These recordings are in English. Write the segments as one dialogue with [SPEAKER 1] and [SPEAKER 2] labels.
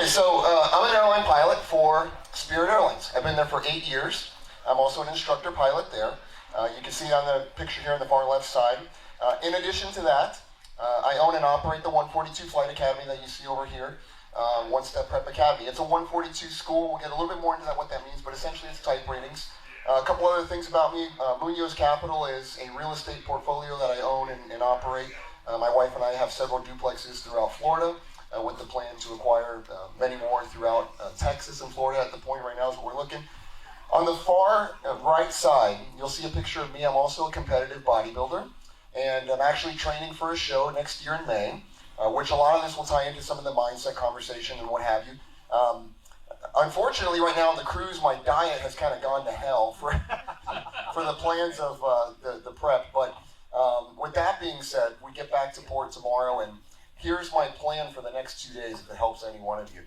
[SPEAKER 1] so I'm an airline pilot for Spirit Airlines. I've been there for 8 years. I'm also an instructor pilot there. You can see on the picture here on the far left side. In addition to that, I own and operate the 142 Flight Academy that you see over here, One Step Prep Academy. It's a 142 school. We'll get a little bit more into that, what that means, but essentially it's type ratings. A couple other things about me. Munoz Capital is a real estate portfolio that I own and operate. My wife and I have several duplexes throughout Florida with the plan to acquire many more throughout Texas and Florida. At the point right now is what we're looking. On the far right side, you'll see a picture of me. I'm also a competitive bodybuilder, and I'm actually training for a show next year in May, which a lot of this will tie into some of the mindset conversation and what have you. Unfortunately, right now on the cruise, my diet has kind of gone to hell for the plans of the prep. But with that being said, we get back to port tomorrow, and here's my plan for the next 2 days, if it helps any one of you.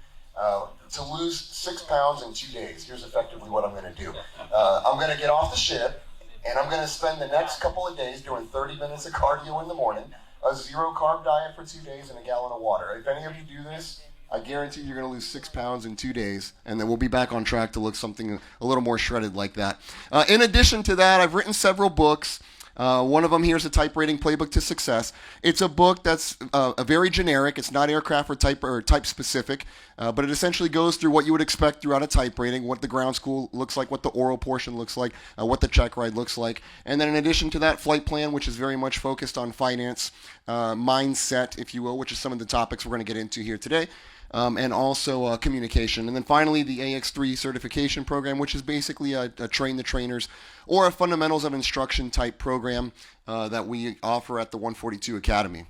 [SPEAKER 1] To lose 6 pounds in 2 days. Here's effectively what I'm going to do. I'm going to get off the ship, and I'm going to spend the next couple of days doing 30 minutes of cardio in the morning, a zero-carb diet for 2 days, and a gallon of water. If any of you do this, I guarantee you're going to lose 6 pounds in 2 days, and then we'll be back on track to look something a little more shredded like that. In addition to that, I've written several books. One of them here is a type rating Playbook to Success. It's a book that's very generic. It's not aircraft or type specific, but it essentially goes through what you would expect throughout a type rating, what the ground school looks like, what the oral portion looks like, what the check ride looks like. And then in addition to that, flight plan, which is very much focused on finance, mindset, if you will, which is some of the topics we're going to get into here today. And also communication. And then finally, the AX3 certification program, which is basically a train the trainers or a fundamentals of instruction type program that we offer at the 142 Academy.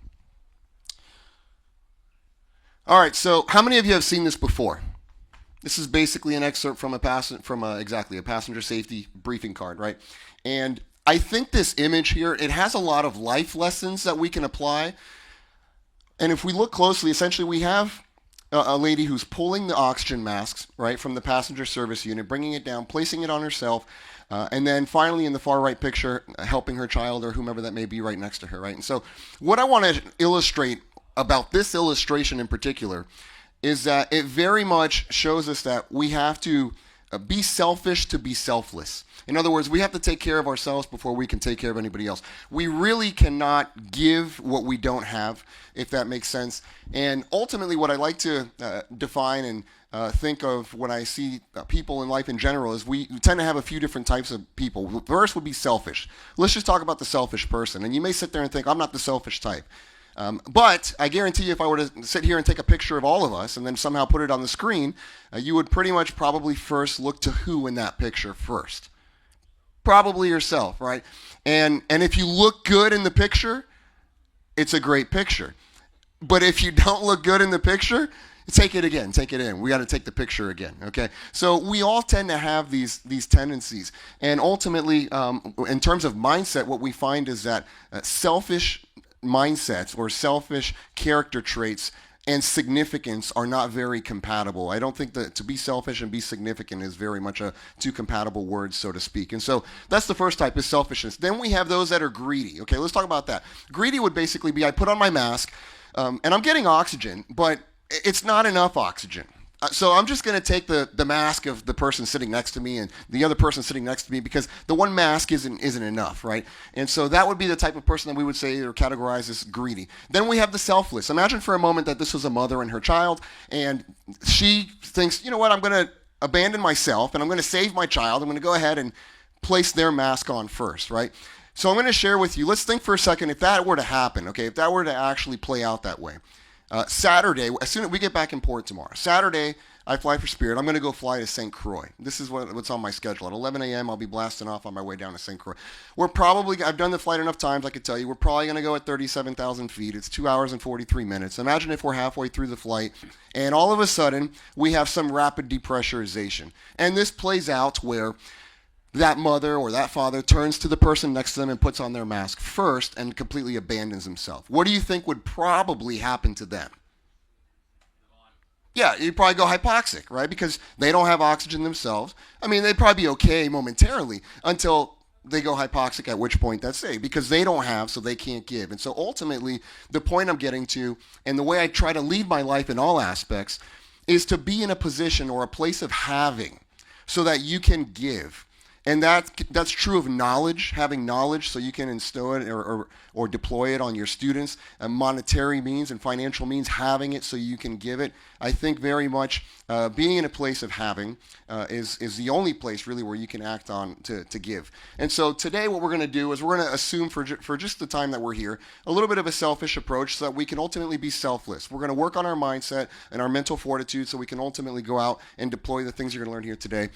[SPEAKER 1] All right, so how many of you have seen this before? This is basically an excerpt from a passenger safety briefing card, right? And I think this image here, it has a lot of life lessons that we can apply. And if we look closely, essentially we have a lady who's pulling the oxygen masks, right, from the passenger service unit, bringing it down, placing it on herself, and then finally in the far right picture, helping her child or whomever that may be right next to her, right? And so what I want to illustrate about this illustration in particular is that it very much shows us that we have to be selfish to be selfless. In other words, we have to take care of ourselves before we can take care of anybody else. We really cannot give what we don't have, if that makes sense. And ultimately, what I like to define and think of when I see people in life in general is we tend to have a few different types of people. The first would be selfish. Let's just talk about the selfish person. And you may sit there and think, I'm not the selfish type. But I guarantee you if I were to sit here and take a picture of all of us and then somehow put it on the screen, you would pretty much probably first look to who in that picture first. Probably yourself, right? And if you look good in the picture, it's a great picture. But if you don't look good in the picture, take it again, take it in. We got to take the picture again, okay? So we all tend to have these tendencies. And ultimately, in terms of mindset, what we find is that selfish mindsets or selfish character traits and significance are not very compatible. I don't think that to be selfish and be significant is very much two compatible words, so to speak. And so that's the first type, is selfishness. Then we have those that are greedy. Okay, let's talk about that. Greedy would basically be, I put on my mask and I'm getting oxygen, but it's not enough oxygen. So I'm just going to take the mask of the person sitting next to me and the other person sitting next to me because the one mask isn't enough, right? And so that would be the type of person that we would say or categorize as greedy. Then we have the selfless. Imagine for a moment that this was a mother and her child, and she thinks, you know what, I'm going to abandon myself and I'm going to save my child. I'm going to go ahead and place their mask on first, right? So I'm going to share with you, let's think for a second if that were to happen, okay, if that were to actually play out that way. Saturday, as soon as we get back in port tomorrow, Saturday, I fly for Spirit. I'm going to go fly to St. Croix. This is what's on my schedule. At 11 a.m., I'll be blasting off on my way down to St. Croix. I've done the flight enough times, I could tell you, we're probably going to go at 37,000 feet. It's 2 hours and 43 minutes. Imagine if we're halfway through the flight, and all of a sudden, we have some rapid depressurization. And this plays out where that mother or that father turns to the person next to them and puts on their mask first and completely abandons himself. What do you think would probably happen to them? Yeah, you'd probably go hypoxic, right? Because they don't have oxygen themselves. I mean, they'd probably be okay momentarily until they go hypoxic, at which point that's safe, because they don't have, so they can't give. And so ultimately, the point I'm getting to, and the way I try to lead my life in all aspects, is to be in a position or a place of having so that you can give. And that's true of knowledge, having knowledge so you can instill it or deploy it on your students, and monetary means and financial means, having it so you can give it. I think very much being in a place of having is the only place really where you can act on to give. And so today what we're going to do is we're going to assume for just the time that we're here, a little bit of a selfish approach so that we can ultimately be selfless. We're going to work on our mindset and our mental fortitude so we can ultimately go out and deploy the things you're going to learn here today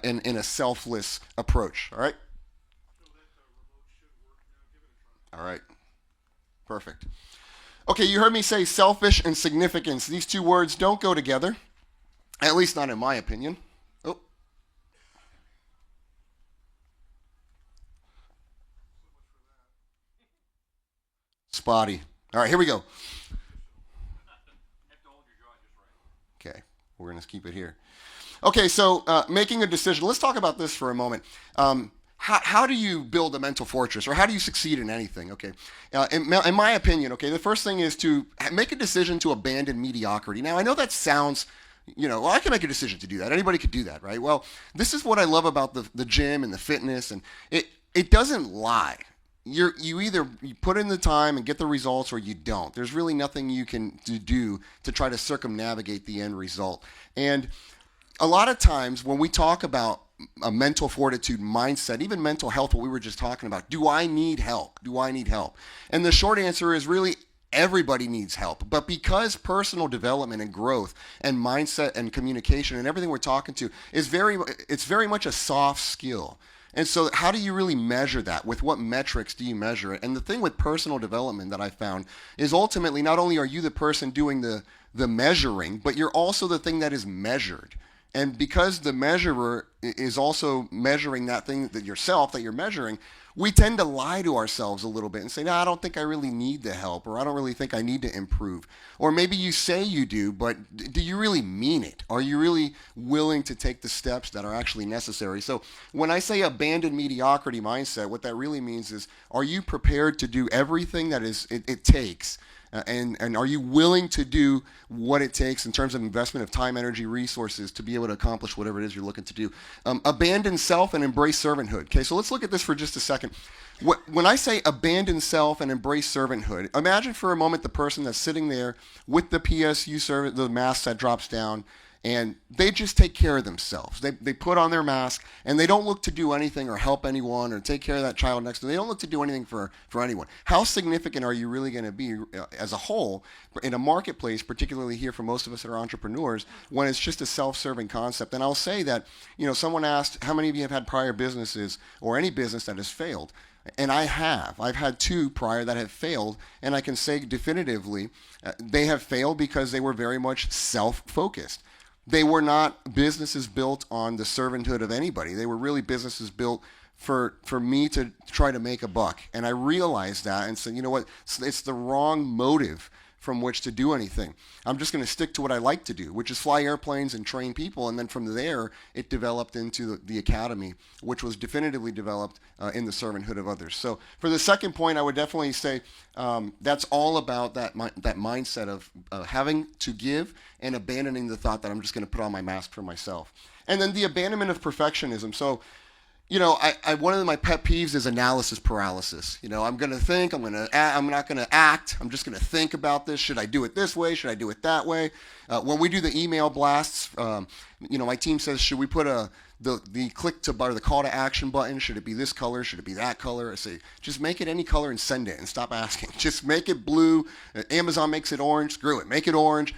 [SPEAKER 1] in a selfless approach. All right? All right. Perfect. Okay, you heard me say selfish and significance. These two words don't go together, at least not in my opinion. Oh. Spotty. All right, here we go. Okay, we're going to keep it here. Okay, so making a decision. Let's talk about this for a moment. How do you build a mental fortress, or how do you succeed in anything? Okay, in my opinion, okay, the first thing is to make a decision to abandon mediocrity. Now, I know that sounds, well, I can make a decision to do that. Anybody could do that, right? Well, this is what I love about the gym and the fitness, and it doesn't lie. You either put in the time and get the results, or you don't. There's really nothing you can do to try to circumnavigate the end result. And a lot of times when we talk about a mental fortitude mindset, even mental health, what we were just talking about, do I need help? Do I need help? And the short answer is really everybody needs help. But because personal development and growth and mindset and communication and everything we're talking to it's very much a soft skill. And so how do you really measure that? With what metrics do you measure it? And the thing with personal development that I found is ultimately not only are you the person doing the measuring, but you're also the thing that is measured. And because the measurer is also measuring that thing that yourself that you're measuring, we tend to lie to ourselves a little bit and say, no, I don't think I really need the help, or I don't really think I need to improve. Or maybe you say you do, but do you really mean it? Are you really willing to take the steps that are actually necessary? So when I say abandon mediocrity mindset, what that really means is, are you prepared to do everything that it takes? And are you willing to do what it takes in terms of investment of time, energy, resources to be able to accomplish whatever it is you're looking to do? Abandon self and embrace servanthood. Okay, so let's look at this for just a second. When I say abandon self and embrace servanthood, imagine for a moment the person that's sitting there with the PSU service, the mask that drops down, and they just take care of themselves. They put on their mask, and they don't look to do anything or help anyone or take care of that child next to them. They don't look to do anything for anyone. How significant are you really going to be as a whole in a marketplace, particularly here for most of us that are entrepreneurs, when it's just a self-serving concept? And I'll say that, someone asked, how many of you have had prior businesses or any business that has failed? And I have. I've had 2 prior that have failed, and I can say definitively they have failed because they were very much self-focused. They were not businesses built on the servanthood of anybody. They were really businesses built for me to try to make a buck. And I realized that and said, you know what, it's the wrong motive from which to do anything. I'm just going to stick to what I like to do, which is fly airplanes and train people. And then from there, it developed into the academy, which was definitively developed in the servanthood of others. So for the second point, I would definitely say that's all about that mindset of having to give and abandoning the thought that I'm just going to put on my mask for myself. And then the abandonment of perfectionism. So one of my pet peeves is analysis paralysis. I'm going to think, I'm not going to act. I'm just going to think about this. Should I do it this way? Should I do it that way? When we do the email blasts, my team says, should we put the click to or the call to action button? Should it be this color? Should it be that color? I say, just make it any color and send it and stop asking. Just make it blue. Amazon makes it orange. Screw it. Make it orange.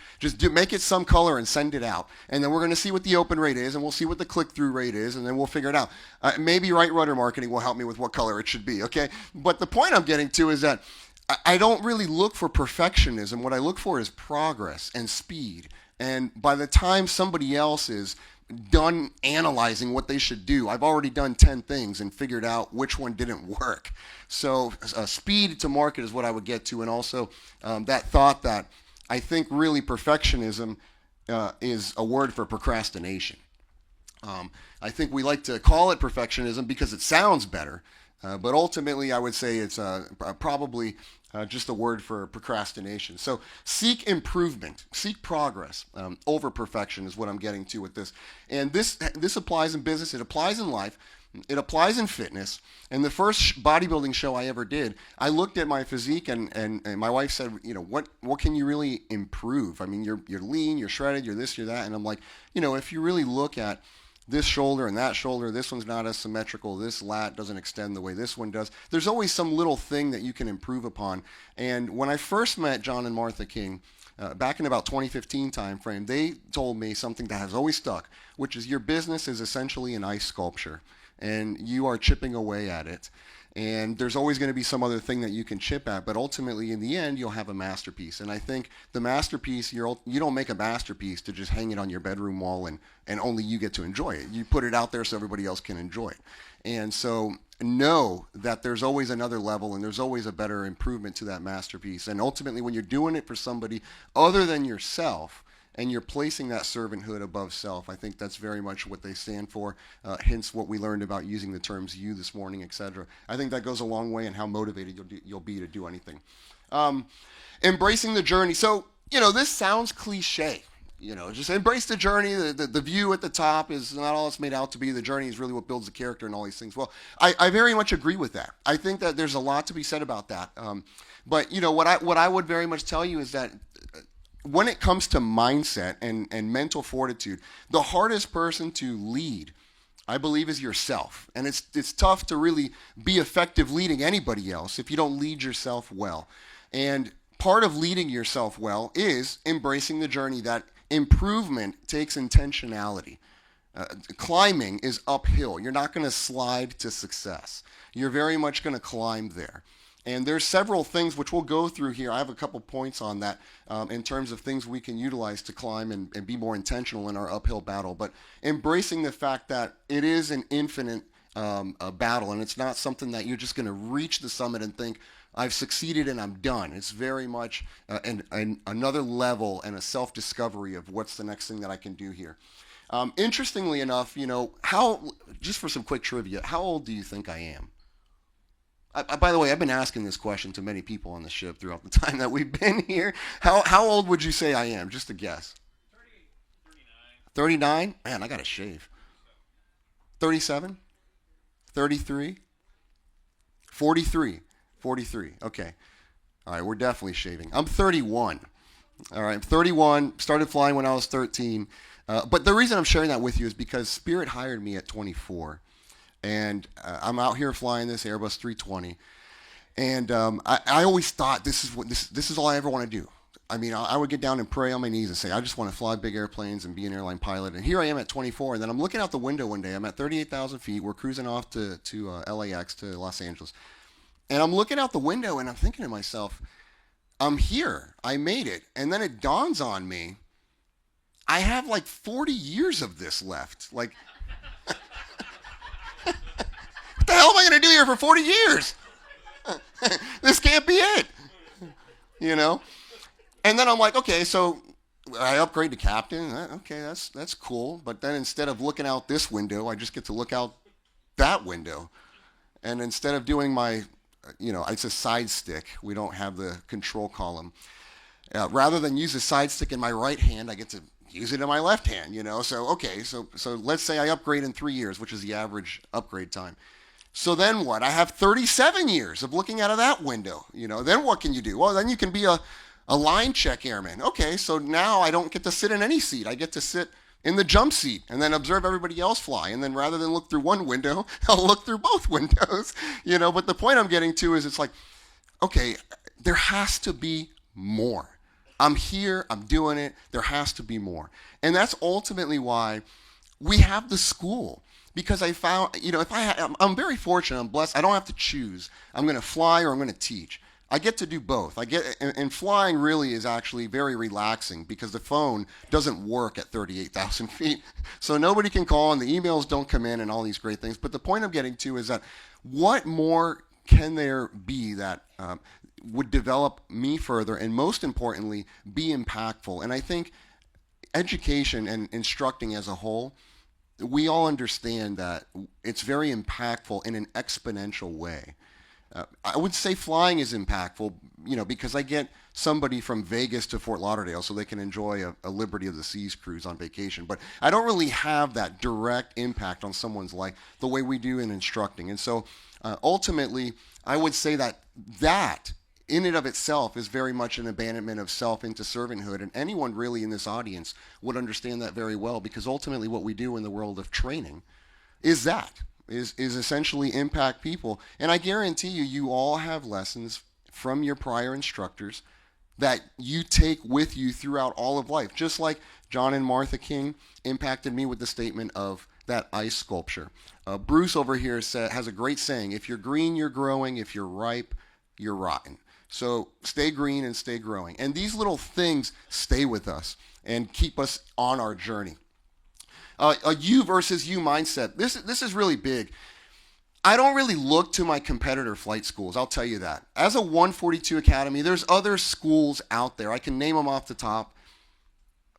[SPEAKER 1] Make it some color and send it out. And then we're going to see what the open rate is, and we'll see what the click-through rate is, and then we'll figure it out. Maybe Right Rudder Marketing will help me with what color it should be, okay? But the point I'm getting to is that I don't really look for perfectionism. What I look for is progress and speed. And by the time somebody else is done analyzing what they should do, I've already done 10 things and figured out which one didn't work. So speed to market is what I would get to. And also that thought that I think really perfectionism is a word for procrastination. I think we like to call it perfectionism because it sounds better. But ultimately, I would say it's probably just a word for procrastination. So seek improvement, seek progress over perfection is what I'm getting to with this. And this applies in business. It applies in life. It applies in fitness. And the first bodybuilding show I ever did, I looked at my physique and my wife said, what can you really improve? I mean, you're lean, you're shredded, you're this, you're that. And I'm like, if you really look at this shoulder and that shoulder, this one's not as symmetrical, this lat doesn't extend the way this one does. There's always some little thing that you can improve upon. And when I first met John and Martha King, back in about 2015 timeframe, they told me something that has always stuck, which is your business is essentially an ice sculpture, and you are chipping away at it. And there's always going to be some other thing that you can chip at, but ultimately in the end you'll have a masterpiece. And I think the masterpiece, you don't make a masterpiece to just hang it on your bedroom wall and only you get to enjoy it. You put it out there so everybody else can enjoy it. And so know that there's always another level and there's always a better improvement to that masterpiece. And ultimately when you're doing it for somebody other than yourself, and you're placing that servanthood above self. I think that's very much what they stand for, hence what we learned about using the terms you this morning, etc. I think that goes a long way in how motivated you'll be to do anything. Embracing the journey. So, this sounds cliche. Just embrace the journey. The view at the top is not all it's made out to be. The journey is really what builds the character and all these things. Well, I very much agree with that. I think that there's a lot to be said about that. But, what I would very much tell you is that when it comes to mindset and mental fortitude, the hardest person to lead, I believe, is yourself. And it's tough to really be effective leading anybody else if you don't lead yourself well. And part of leading yourself well is embracing the journey. That improvement takes intentionality. Climbing is uphill. You're not going to slide to success. You're very much going to climb there. And there's several things which we'll go through here. I have a couple points on that in terms of things we can utilize to climb and be more intentional in our uphill battle. But embracing the fact that it is an infinite battle, and it's not something that you're just going to reach the summit and think, I've succeeded and I'm done. It's very much another level and a self-discovery of what's the next thing that I can do here. Interestingly enough, just for some quick trivia, how old do you think I am? By the way, I've been asking this question to many people on the ship throughout the time that we've been here. How old would you say I am? Just a guess. 39? Man, I got to shave. 37? 33? 43? 43. Okay. All right, we're definitely shaving. I'm 31. All right, I'm 31. Started flying when I was 13. But the reason I'm sharing that with you is because Spirit hired me at 24. And I'm out here flying this Airbus 320, and I always thought this is all I ever want to do. I mean, I would get down and pray on my knees and say, I just want to fly big airplanes and be an airline pilot. And here I am at 24, and then I'm looking out the window one day. I'm at 38,000 feet. We're cruising off to LAX, to Los Angeles, and I'm looking out the window and I'm thinking to myself, I'm here. I made it. And then it dawns on me, I have like 40 years of this left. Like. What the hell am I going to do here for 40 years? This can't be it. And then I'm like, okay, so I upgrade to captain. Okay, that's cool. But then instead of looking out this window, I just get to look out that window. And instead of doing my, it's a side stick. We don't have the control column. Rather than use the side stick in my right hand, I get to use it in my left hand, So, okay, so let's say I upgrade in 3 years, which is the average upgrade time. So then what? I have 37 years of looking out of that window. Then what can you do? Well, then you can be a line check airman. Okay, so now I don't get to sit in any seat. I get to sit in the jump seat and then observe everybody else fly. And then rather than look through one window, I'll look through both windows. But the point I'm getting to is it's like, okay, there has to be more. I'm here, I'm doing it, there has to be more. And that's ultimately why we have the school. Because I found, I'm very fortunate, I'm blessed, I don't have to choose. I'm going to fly or I'm going to teach. I get to do both. And flying really is actually very relaxing because the phone doesn't work at 38,000 feet. So nobody can call and the emails don't come in and all these great things. But the point I'm getting to is that what more can there be that would develop me further and most importantly, be impactful? And I think education and instructing as a whole, we all understand that it's very impactful in an exponential way. I would say flying is impactful, because I get somebody from Vegas to Fort Lauderdale so they can enjoy a Liberty of the Seas cruise on vacation. But I don't really have that direct impact on someone's life the way we do in instructing. And so ultimately, I would say that in and of itself is very much an abandonment of self into servanthood. And anyone really in this audience would understand that very well, because ultimately what we do in the world of training is essentially impact people. And I guarantee you all have lessons from your prior instructors that you take with you throughout all of life. Just like John and Martha King impacted me with the statement of that ice sculpture. Bruce over here has a great saying: if you're green, you're growing. If you're ripe, you're rotten. So stay green and stay growing. And these little things stay with us and keep us on our journey. A you versus you mindset. This is really big. I don't really look to my competitor flight schools, I'll tell you that. As a 142 Academy, there's other schools out there. I can name them off the top.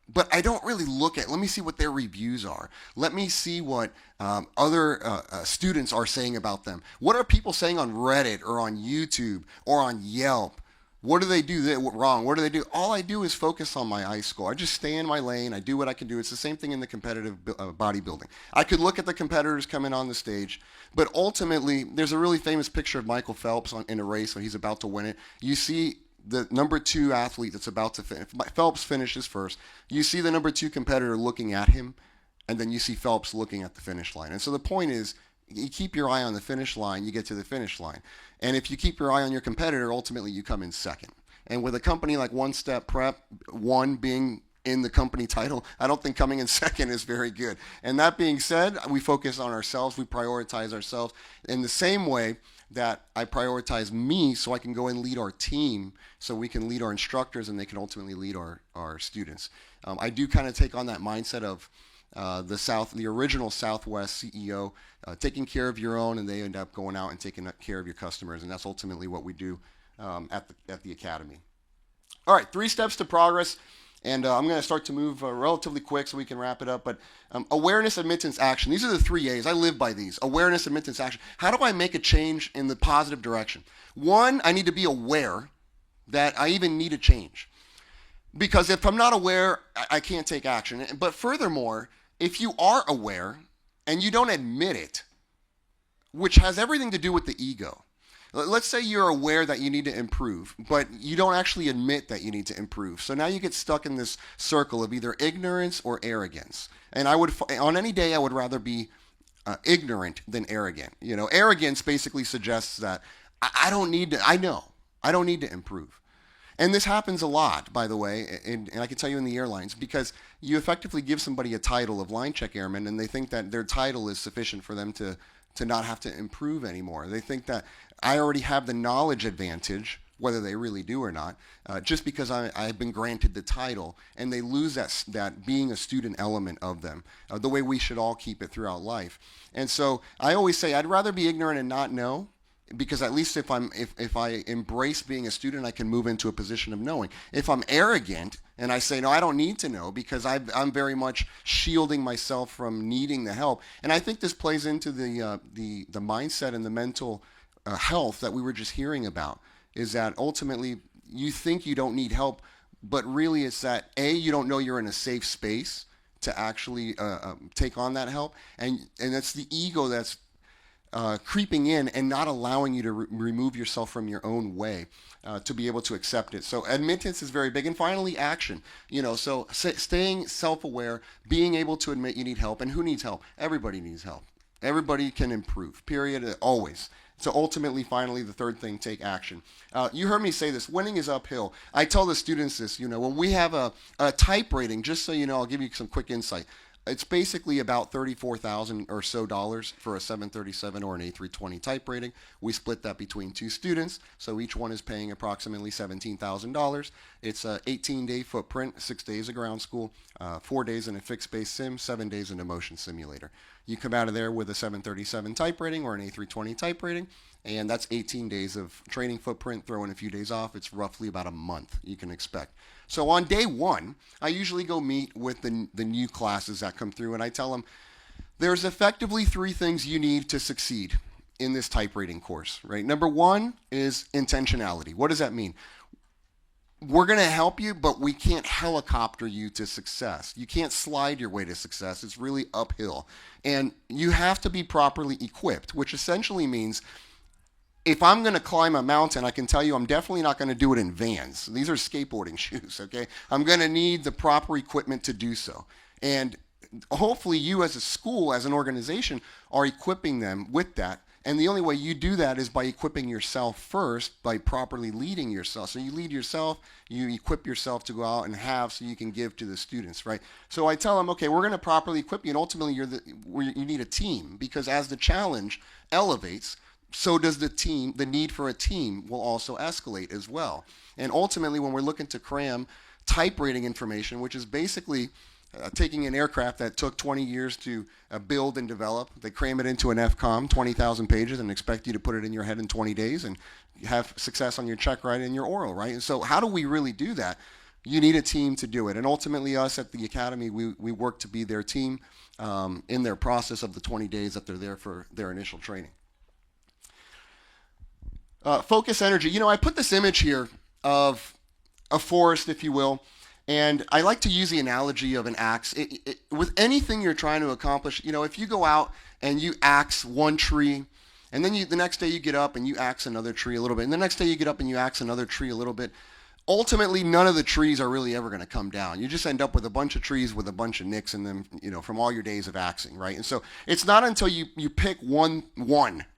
[SPEAKER 1] But I don't really let me see what their reviews are. Let me see what other students are saying about them. What are people saying on Reddit or on YouTube or on Yelp? What do they do wrong? What do they do? All I do is focus on my ice score. I just stay in my lane. I do what I can do. It's the same thing in the competitive bodybuilding. I could look at the competitors coming on the stage, but ultimately, there's a really famous picture of Michael Phelps in a race when he's about to win it. You see the number 2 athlete that's about to finish. Phelps finishes first. You see the number 2 competitor looking at him, and then you see Phelps looking at the finish line. And so the point is, you keep your eye on the finish line, you get to the finish line. And if you keep your eye on your competitor, ultimately you come in second. And with a company like One Step Prep, one being in the company title, I don't think coming in second is very good. And that being said, we focus on ourselves, we prioritize ourselves in the same way that I prioritize me so I can go and lead our team, so we can lead our instructors and they can ultimately lead our students. I do kind of take on that mindset of the original Southwest CEO, taking care of your own, and they end up going out and taking care of your customers, and that's ultimately what we do at the Academy. All right, 3 steps to progress, and I'm going to start to move relatively quick so we can wrap it up, but awareness, admittance, action. These are the 3 A's. I live by these: awareness, admittance, action. How do I make a change in the positive direction? 1, I need to be aware that I even need a change, because if I'm not aware, I can't take action. But furthermore, if you are aware and you don't admit it, which has everything to do with the ego. Let's say you're aware that you need to improve, but you don't actually admit that you need to improve. So now you get stuck in this circle of either ignorance or arrogance. And on any day, I would rather be ignorant than arrogant. Arrogance basically suggests that I don't need to improve. And this happens a lot, by the way, and I can tell you in the airlines, because you effectively give somebody a title of line check airman, and they think that their title is sufficient for them to not have to improve anymore. They think that I already have the knowledge advantage, whether they really do or not, just because I've been granted the title, and they lose that being a student element of them, the way we should all keep it throughout life. And so I always say I'd rather be ignorant and not know, because at least if I embrace being a student, I can move into a position of knowing. If I'm arrogant and I say, no, I don't need to know, because I'm very much shielding myself from needing the help. And I think this plays into the mindset and the mental health that we were just hearing about, is that ultimately you think you don't need help, but really it's that, A, you don't know you're in a safe space to actually take on that help. And that's the ego that's creeping in and not allowing you to remove yourself from your own way to be able to accept it. So admittance is very big. And finally, action. So staying self-aware, being able to admit you need help. And who needs help? Everybody needs help. Everybody can improve, period, always. So ultimately, finally, the third thing, take action. You heard me say this: winning is uphill. I tell the students this, when we have a type rating, just so you know, I'll give you some quick insight. It's basically about $34,000 or so for a 737 or an A320 type rating. We split that between 2 students, so each one is paying approximately $17,000. It's an 18-day footprint, 6 days of ground school, 4 days in a fixed-base sim, 7 days in a motion simulator. You come out of there with a 737 type rating or an A320 type rating, and that's 18 days of training footprint. Throw in a few days off, it's roughly about a month you can expect. So on day 1, I usually go meet with the new classes that come through, and I tell them, There's effectively three things you need to succeed in this type rating course, right? Number one is intentionality. What does that mean? We're going to help you, but we can't helicopter you to success. You can't slide your way to success. It's really uphill. And you have to be properly equipped, which essentially means if I'm going to climb a mountain, I can tell you I'm definitely not going to do it in Vans. These are skateboarding shoes, okay? I'm going to need the proper equipment to do so. And hopefully you as a school, as an organization, are equipping them with that. And the only way you do that is by equipping yourself first, by properly leading yourself. So you lead yourself, you equip yourself to go out and have so you can give to the students, right? So I tell them, okay, we're going to properly equip you, and ultimately you need a team, because as the challenge elevates, so does the team. The need for a team will also escalate as well. And ultimately, when we're looking to cram type rating information, which is basically taking an aircraft that took 20 years to build and develop, they cram it into an FCOM, 20,000 pages, and expect you to put it in your head in 20 days and have success on your check ride and your oral, right? And so how do we really do that? You need a team to do it. And ultimately, us at the Academy, we work to be their team in their process of the 20 days that they're there for their initial training. Focus energy. I put this image here of a forest, if you will. And I like to use the analogy of an axe. With anything you're trying to accomplish, if you go out and you axe one tree, and then the next day you get up and you axe another tree a little bit, and the next day you get up and you axe another tree a little bit, ultimately none of the trees are really ever going to come down. You just end up with a bunch of trees with a bunch of nicks in them, from all your days of axing, right? And so it's not until you pick one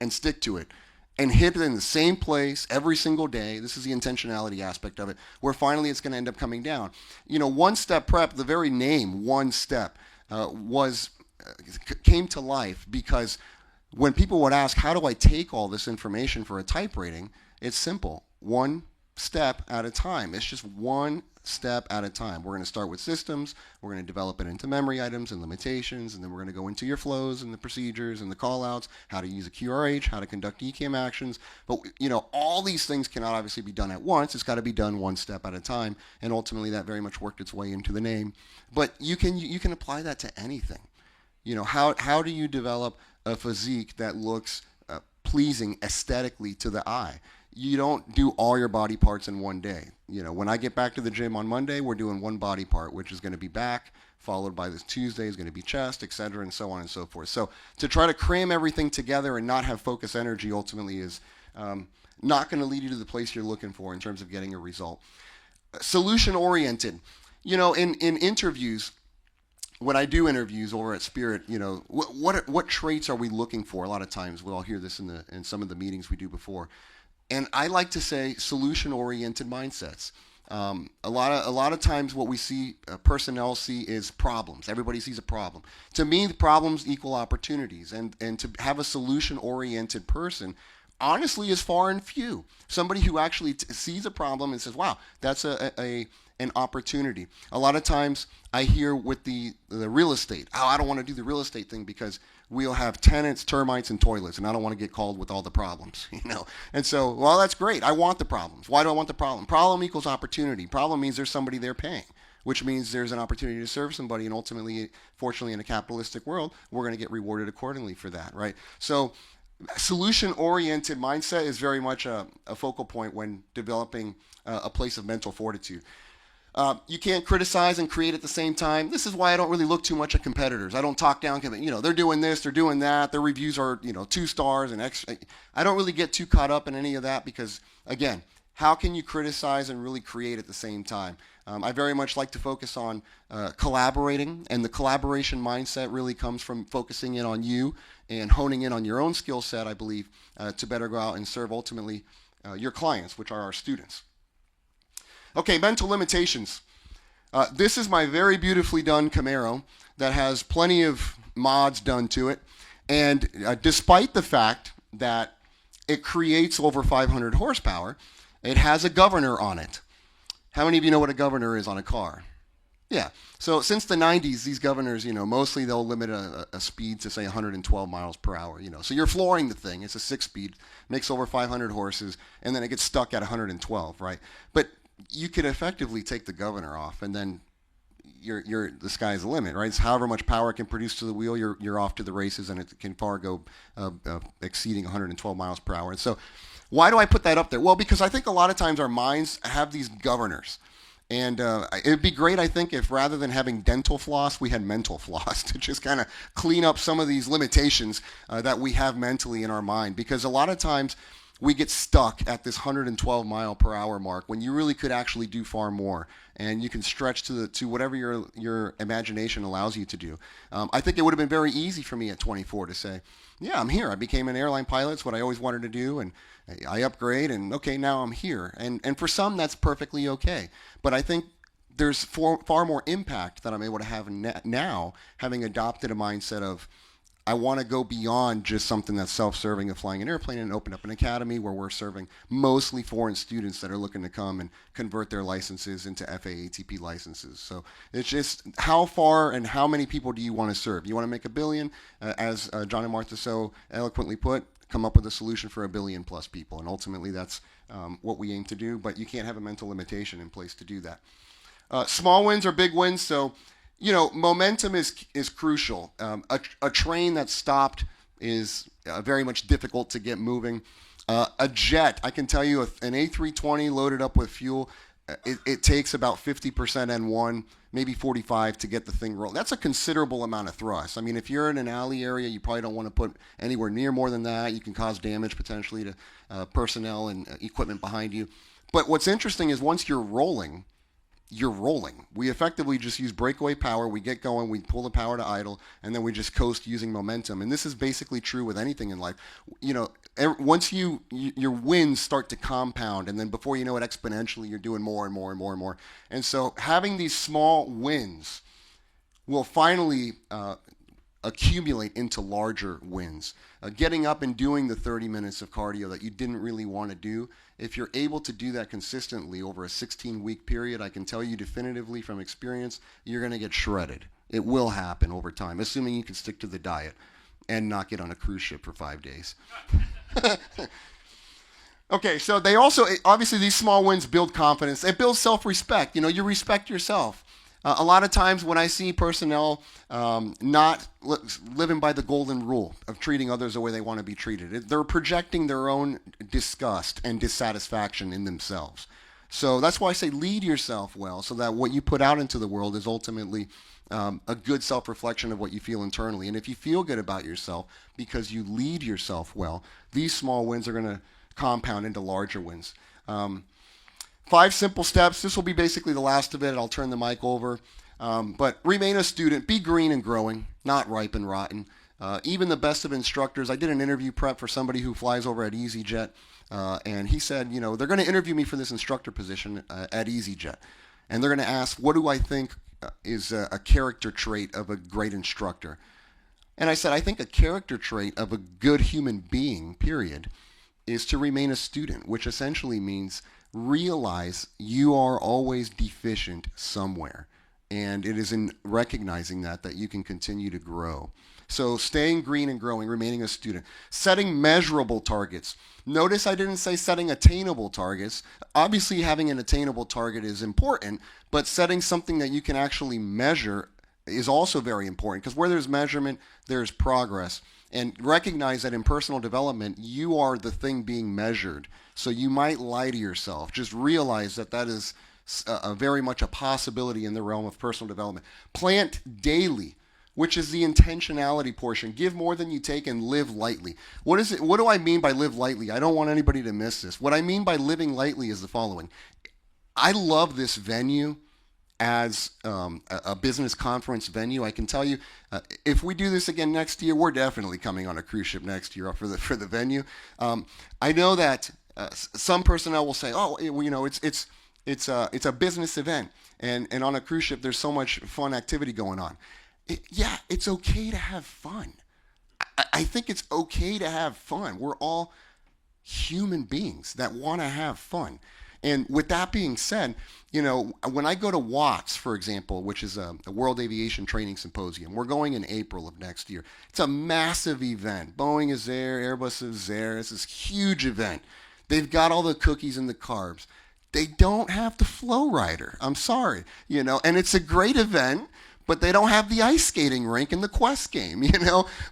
[SPEAKER 1] and stick to it, and hit it in the same place every single day. This is the intentionality aspect of it, where finally it's going to end up coming down. One Step Prep, the very name One Step, came to life because when people would ask, how do I take all this information for a type rating? It's simple. One step at a time. It's just one step at a time. We're going to start with systems. We're going to develop it into memory items and limitations, and then we're going to go into your flows and the procedures and the callouts, how to use a QRH, how to conduct ECAM actions. But all these things cannot obviously be done at once. It's got to be done one step at a time, and ultimately that very much worked its way into the name. But you can apply that to anything. How do you develop a physique that looks pleasing aesthetically to the eye? You don't do all your body parts in one day. When I get back to the gym on Monday, we're doing one body part, which is going to be back, followed by this Tuesday is going to be chest, etc., and so on and so forth. So to try to cram everything together and not have focus energy ultimately is not going to lead you to the place you're looking for in terms of getting a result. Solution-oriented. In interviews, when I do interviews over at Spirit, what traits are we looking for? A lot of times we'll all hear this in some of the meetings we do before. And I like to say solution-oriented mindsets. A lot of times what we see, personnel see, is problems. Everybody sees a problem. To me, the problems equal opportunities. And to have a solution-oriented person, honestly, is far and few. Somebody who actually sees a problem and says, wow, that's an opportunity. A lot of times I hear with the real estate, I don't want to do the real estate thing because we'll have tenants, termites, and toilets, and I don't want to get called with all the problems, And so, well, that's great. I want the problems. Why do I want the problem? Problem equals opportunity. Problem means there's somebody there paying, which means there's an opportunity to serve somebody, and ultimately, fortunately, in a capitalistic world, we're going to get rewarded accordingly for that, right? So solution-oriented mindset is very much a focal point when developing a place of mental fortitude. You can't criticize and create at the same time. This is why I don't really look too much at competitors. I don't talk down, they're doing this, they're doing that. Their reviews are, 2 stars and extra. I don't really get too caught up in any of that because, again, how can you criticize and really create at the same time? I very much like to focus on collaborating, and the collaboration mindset really comes from focusing in on you and honing in on your own skill set, I believe, to better go out and serve ultimately your clients, which are our students. Okay, mental limitations. This is my very beautifully done Camaro that has plenty of mods done to it. And despite the fact that it creates over 500 horsepower, it has a governor on it. How many of you know what a governor is on a car? Yeah. So since the 90s, these governors, mostly they'll limit a speed to say 112 miles per hour, So you're flooring the thing. It's a 6-speed, makes over 500 horses, and then it gets stuck at 112, right? But you could effectively take the governor off and then the sky's the limit, right? It's however much power it can produce to the wheel, you're off to the races, and it can far go exceeding 112 miles per hour. And so, why do I put that up there? Well, because I think a lot of times our minds have these governors. And it would be great, I think, if rather than having dental floss, we had mental floss to just kind of clean up some of these limitations that we have mentally in our mind. Because a lot of times we get stuck at this 112 mile per hour mark when you really could actually do far more. And you can stretch to whatever your imagination allows you to do. I think it would have been very easy for me at 24 to say, yeah, I'm here. I became an airline pilot. It's what I always wanted to do. And I upgrade, and okay, now I'm here. And for some, that's perfectly okay. But I think there's far more impact that I'm able to have now, having adopted a mindset of, I want to go beyond just something that's self-serving of flying an airplane, and open up an academy where we're serving mostly foreign students that are looking to come and convert their licenses into FAA ATP licenses. So it's just how far and how many people do you want to serve? You want to make $1 billion, as John and Martha so eloquently put, come up with a solution for 1 billion plus people. And ultimately that's what we aim to do, but you can't have a mental limitation in place to do that. Small wins are big wins. So, momentum is crucial. A train that's stopped is very much difficult to get moving. A jet, I can tell you, an A320 loaded up with fuel, it takes about 50% N1, maybe 45 to get the thing rolling. That's a considerable amount of thrust. I mean, if you're in an alley area, you probably don't want to put anywhere near more than that. You can cause damage potentially to personnel and equipment behind you. But what's interesting is once you're rolling. We effectively just use breakaway power. We get going, we pull the power to idle, and then we just coast using momentum. And this is basically true with anything in life. Once your wins start to compound, and then before you know it, exponentially, you're doing more and more and more and more. And so having these small wins will finally accumulate into larger wins. Getting up and doing the 30 minutes of cardio that you didn't really want to do, if you're able to do that consistently over a 16-week period, I can tell you definitively from experience, you're going to get shredded. It will happen over time, assuming you can stick to the diet and not get on a cruise ship for 5 days. Okay, so they also, obviously these small wins build confidence. It builds self-respect. You respect yourself. A lot of times when I see personnel not living by the golden rule of treating others the way they want to be treated, they're projecting their own disgust and dissatisfaction in themselves. So that's why I say lead yourself well, so that what you put out into the world is ultimately a good self-reflection of what you feel internally. And if you feel good about yourself because you lead yourself well, these small wins are going to compound into larger wins. 5 simple steps. This will be basically the last of it. I'll turn the mic over. But remain a student. Be green and growing, not ripe and rotten. Even the best of instructors. I did an interview prep for somebody who flies over at EasyJet, and he said, they're going to interview me for this instructor position at EasyJet. And they're going to ask, what do I think is a character trait of a great instructor? And I said, I think a character trait of a good human being, period, is to remain a student, which essentially means realize you are always deficient somewhere. And it is in recognizing that you can continue to grow. So staying green and growing, remaining a student. Setting measurable targets. Notice I didn't say setting attainable targets. Obviously having an attainable target is important, but setting something that you can actually measure is also very important, because where there's measurement, there's progress. And recognize that in personal development, you are the thing being measured. So you might lie to yourself. Just realize that is very much a possibility in the realm of personal development. Plant daily, which is the intentionality portion. Give more than you take and live lightly. What is it? What do I mean by live lightly? I don't want anybody to miss this. What I mean by living lightly is the following. I love this venue as a business conference venue. I can tell you, if we do this again next year, we're definitely coming on a cruise ship next year for the venue. I know that some personnel will say, "Oh, it's a business event, and on a cruise ship there's so much fun activity going on." Yeah, it's okay to have fun. I think it's okay to have fun. We're all human beings that want to have fun. And with that being said, when I go to Watts, for example, which is a World Aviation Training Symposium, we're going in April of next year. It's a massive event. Boeing is there, Airbus is there. It's this huge event. They've got all the cookies and the carbs. They don't have the flow rider. I'm sorry, and it's a great event, but they don't have the ice skating rink in the Quest game.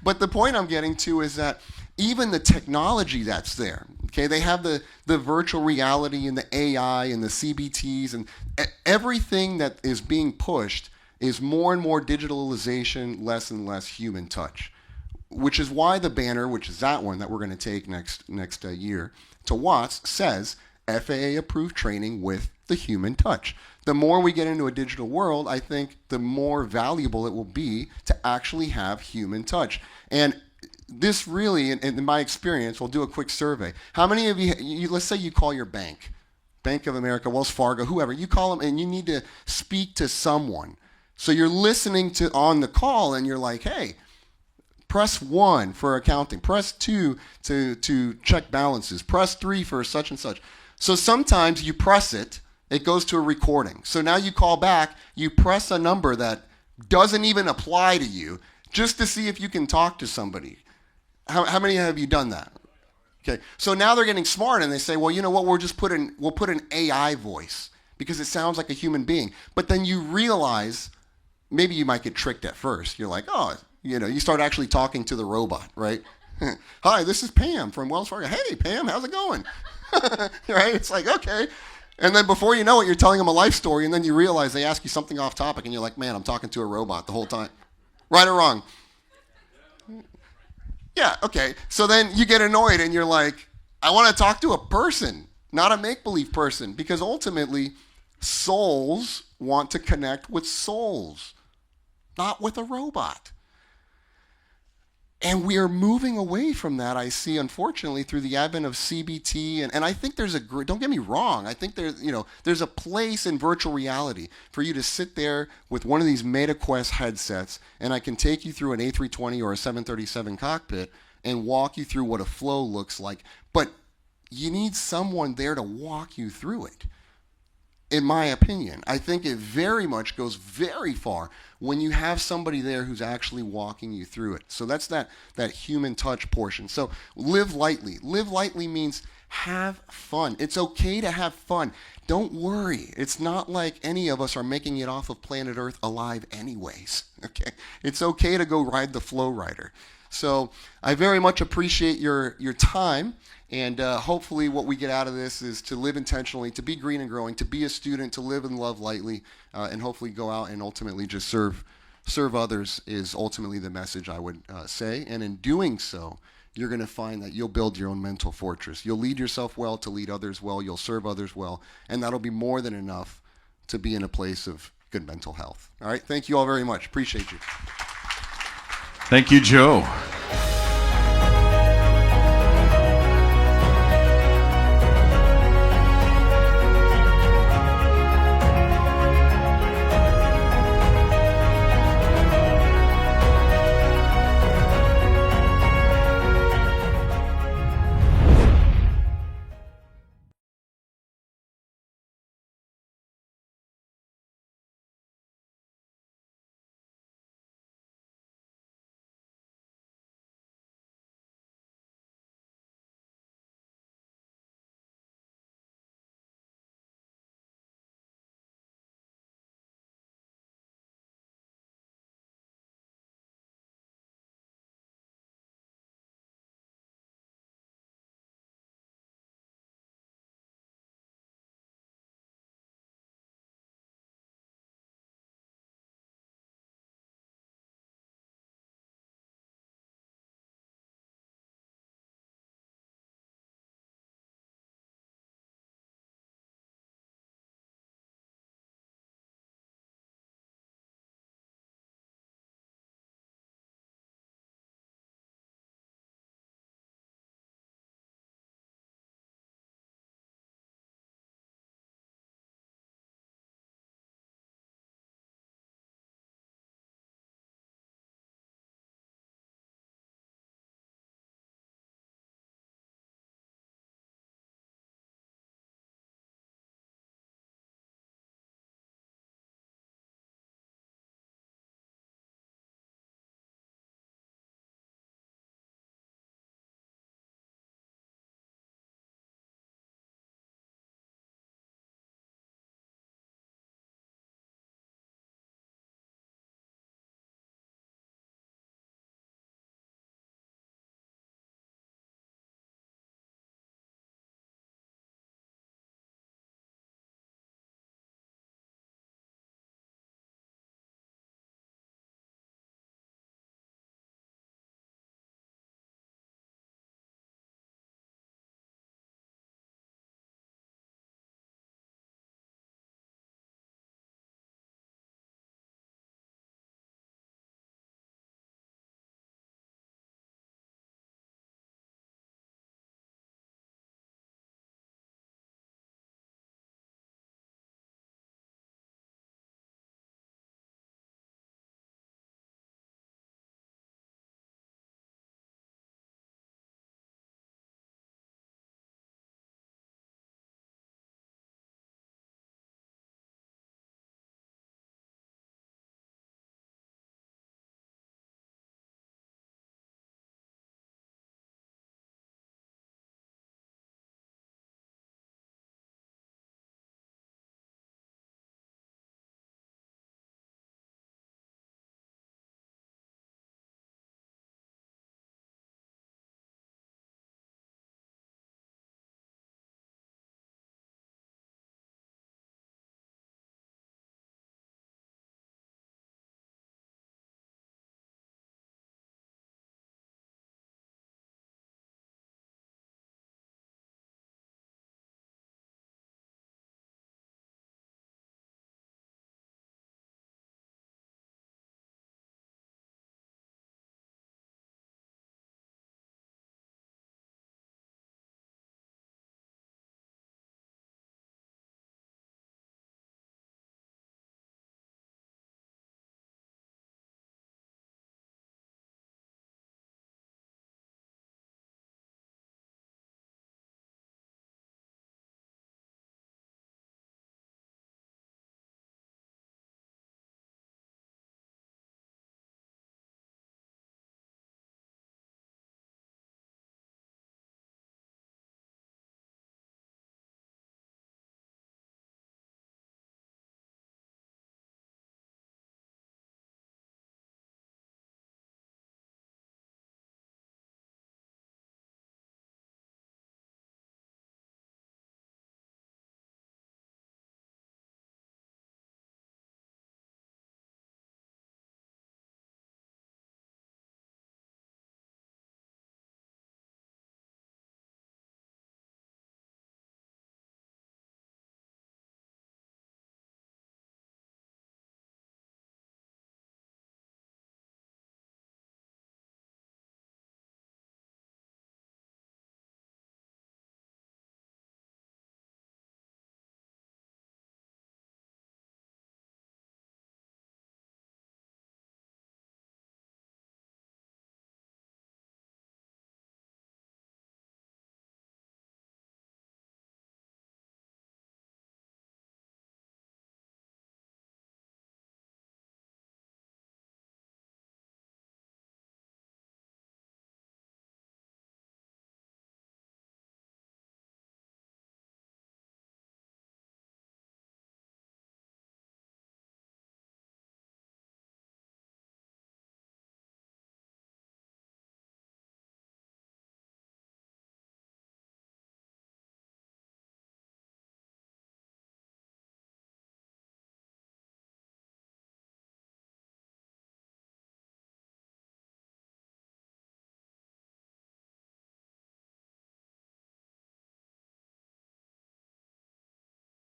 [SPEAKER 1] But the point I'm getting to is that even the technology that's there, okay, they have the virtual reality and the AI and the CBTs and everything that is being pushed is more and more digitalization, less and less human touch, which is why the banner, which is that one that we're going to take next year to Watts, says FAA approved training with the human touch. The more we get into a digital world, I think the more valuable it will be to actually have human touch. And this really, in my experience, we'll do a quick survey. How many of you, let's say you call your bank, Bank of America, Wells Fargo, whoever, you call them and you need to speak to someone. So you're listening to on the call and you're like, hey, press 1 for accounting, press 2 to check balances, press 3 for such and such. So sometimes you press it goes to a recording. So now you call back, you press a number that doesn't even apply to you just to see if you can talk to somebody. How many have you done that? Okay, so now they're getting smart and they say, well, you know what, we'll put an AI voice because it sounds like a human being. But then you realize maybe you might get tricked at first. You're like, oh, you start actually talking to the robot, right? Hi, this is Pam from Wells Fargo. Hey, Pam, how's it going? Right? It's like, okay. And then before you know it, you're telling them a life story, and then you realize they ask you something off topic, and you're like, man, I'm talking to a robot the whole time. Right or wrong? Yeah, okay. So then you get annoyed, and you're like, I want to talk to a person, not a make-believe person, because ultimately, souls want to connect with souls, not with a robot. And we are moving away from that, I see, unfortunately, through the advent of CBT. And I think don't get me wrong, I think there's a place in virtual reality for you to sit there with one of these MetaQuest headsets, and I can take you through an A320 or a 737 cockpit and walk you through what a flow looks like. But you need someone there to walk you through it. In my opinion, I think it very much goes very far when you have somebody there who's actually walking you through it. So that's that human touch portion. So live lightly. Live lightly means have fun. It's okay to have fun. Don't worry. It's not like any of us are making it off of planet Earth alive anyways. Okay? It's okay to go ride the flow rider. So I very much appreciate your time. And hopefully what we get out of this is to live intentionally, to be green and growing, to be a student, to live and love lightly, and hopefully go out and ultimately just serve others is ultimately the message I would say. And in doing so, you're going to find that you'll build your own mental fortress. You'll lead yourself well to lead others well. You'll serve others well. And that'll be more than enough to be in a place of good mental health. All right. Thank you all very much. Appreciate you.
[SPEAKER 2] Thank you, Joe.